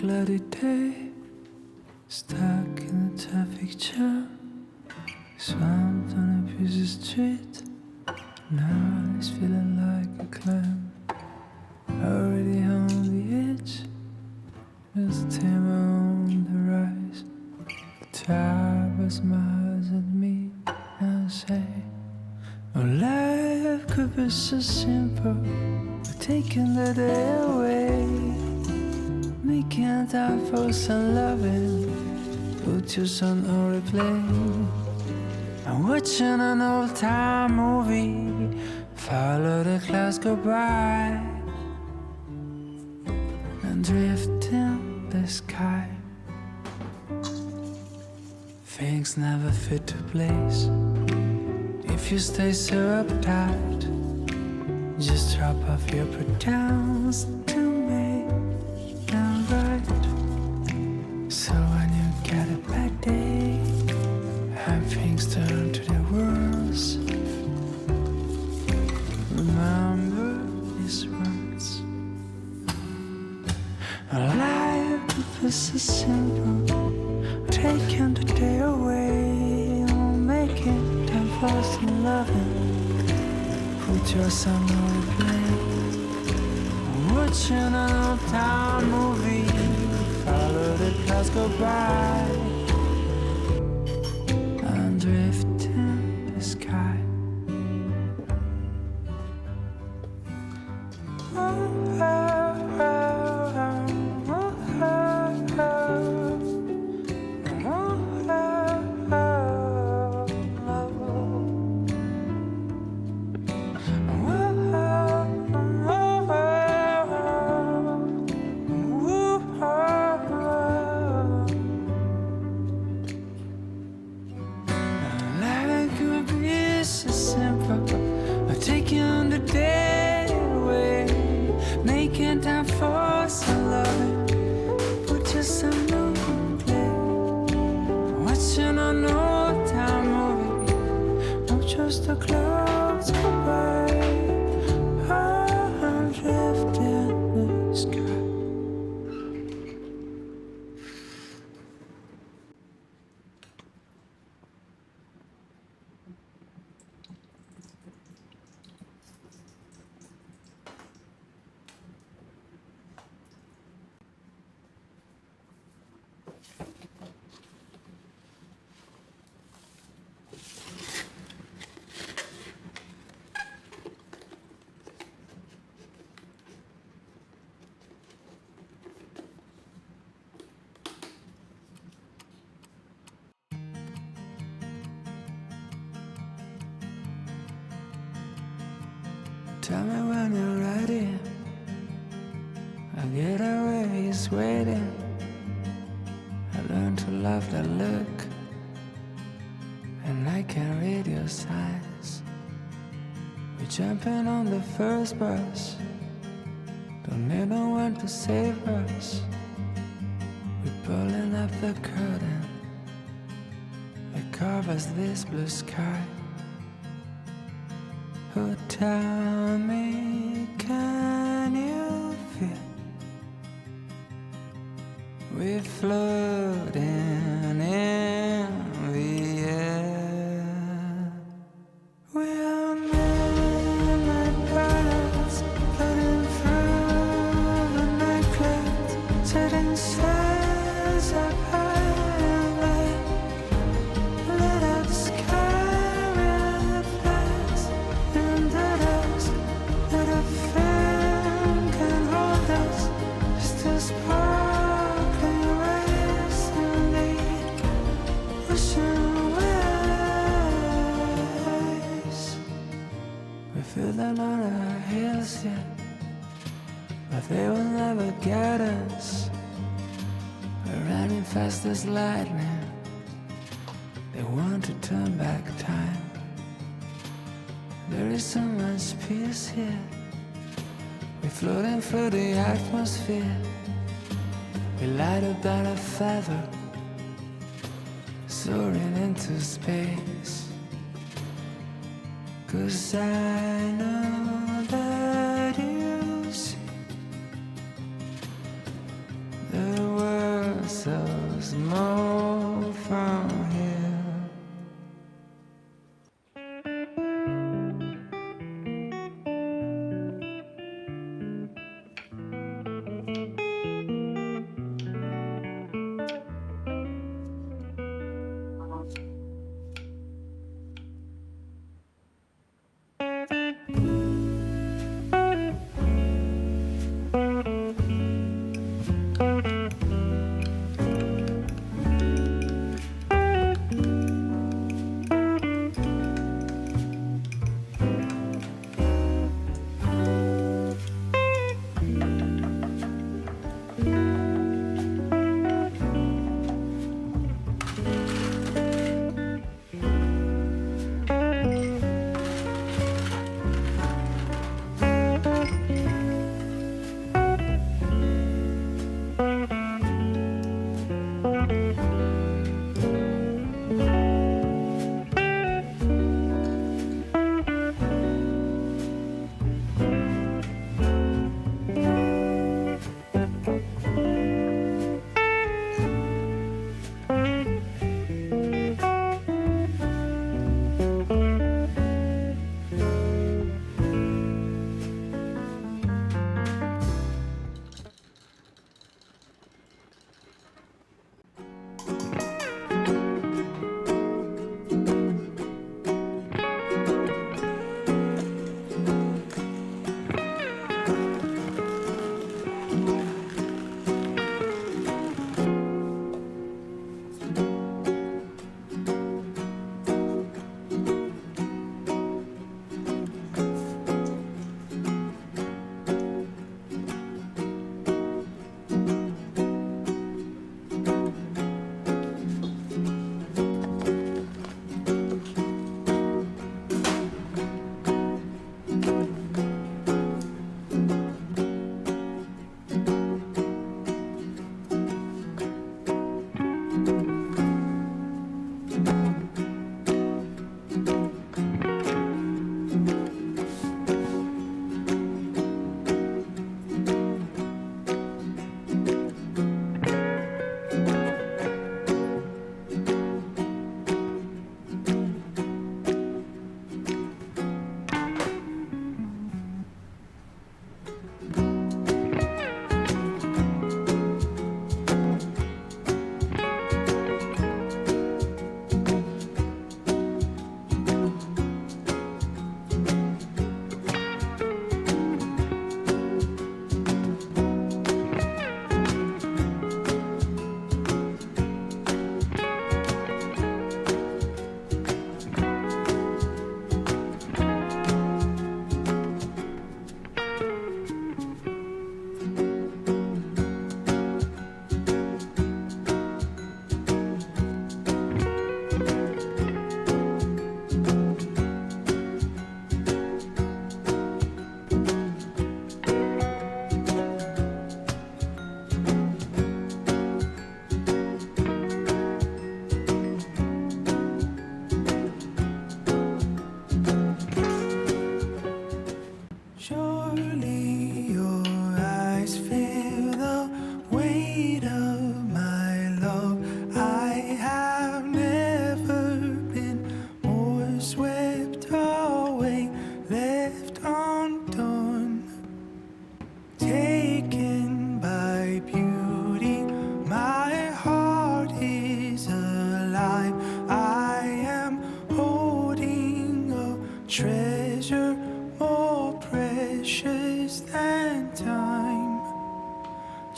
cloudy day, stuck in a traffic jam, swamped on a busy street. Now it's feeling like a clam, already on the edge, just timber on the rise. The driver smiles at me and say, "Oh, life could be so simple, but taking the day away, making time for some loving, put your son on replay. I'm watching an old-time movie, follow the clouds go by, and drift in the sky. Things never fit to place if you stay so uptight. Just drop off your pretends to make them right. So when you get a bad day, so simple. Taking the day away, making time for some loving. Put your son on replay. Watching an old town movie. Follow the clouds go by. And drift in the sky. Taking the day away, making time for some loving. Put yourself on play. Watching an old town movie. Not just the clouds go by. I'm drifting in the sky. Tell me when you're ready. A getaway is waiting. I learned to love that look, and I can read your signs. We're jumping on the first bus. Don't need no one to save us. We're pulling up the curtain that covers this blue sky. Oh, tell me, can you feel we're floating in the air? We are midnight birds floating through the night clouds, setting stars up high and light. Lit up the sky with flags. In the dusk, that a fan can hold us. Just a sparkling rays in the ocean waves. We feel them on our heels yet, but they will never get us. We're running fast as lightning. They want to turn back time. There is so much peace here. We're floating through the atmosphere. We lighter than a feather, soaring into space. 'Cause I know that you see the world so small from here.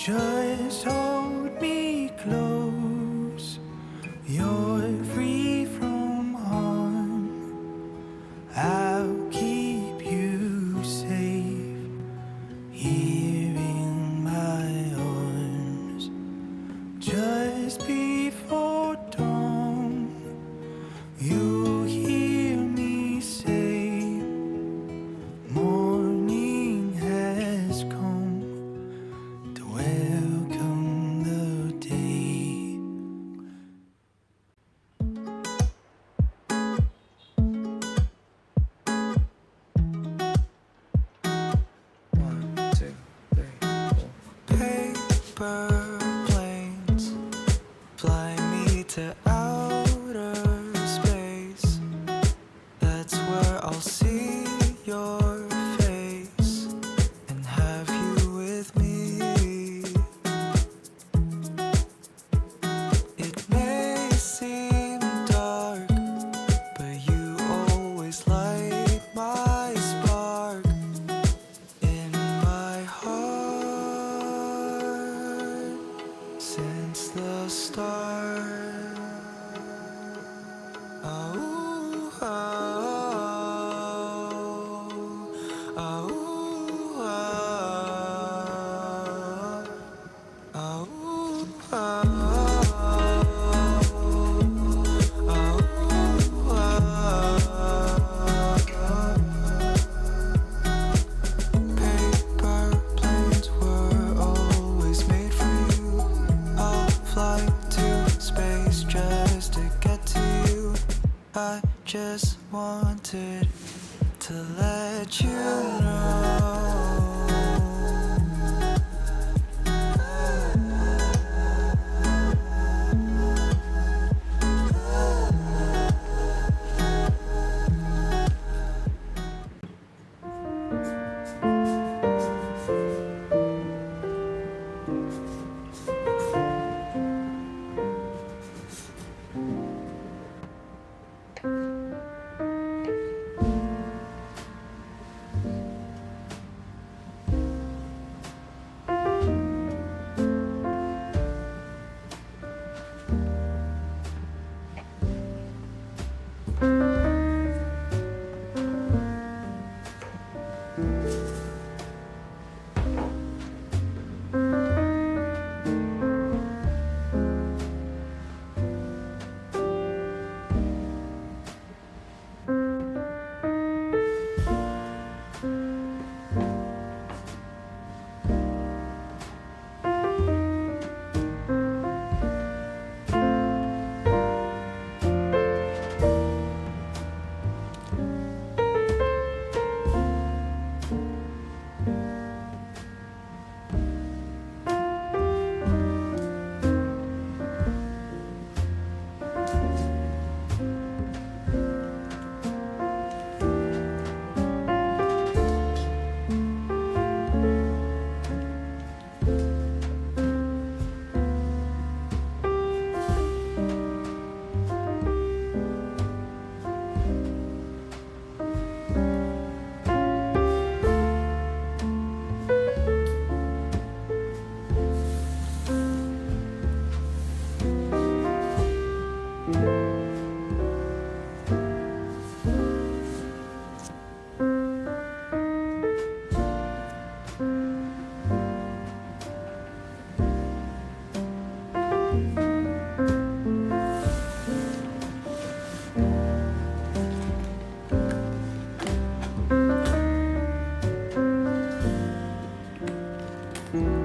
Just hold me close. You're free from harm. I'll keep you safe here in my arms. Just before dawn, you hear me say, morning has come to welcome the day. One, two, three, four. Paper planes fly me to outer space. That's where I'll see your face and have you with me. It may seem dark, but you always light my spark in my heart since the start. Oh, oh, oh, oh, oh, oh, Paper planes were always made for you. I'll fly to space just to get to you. I just wanted to let you know. Mm-hmm.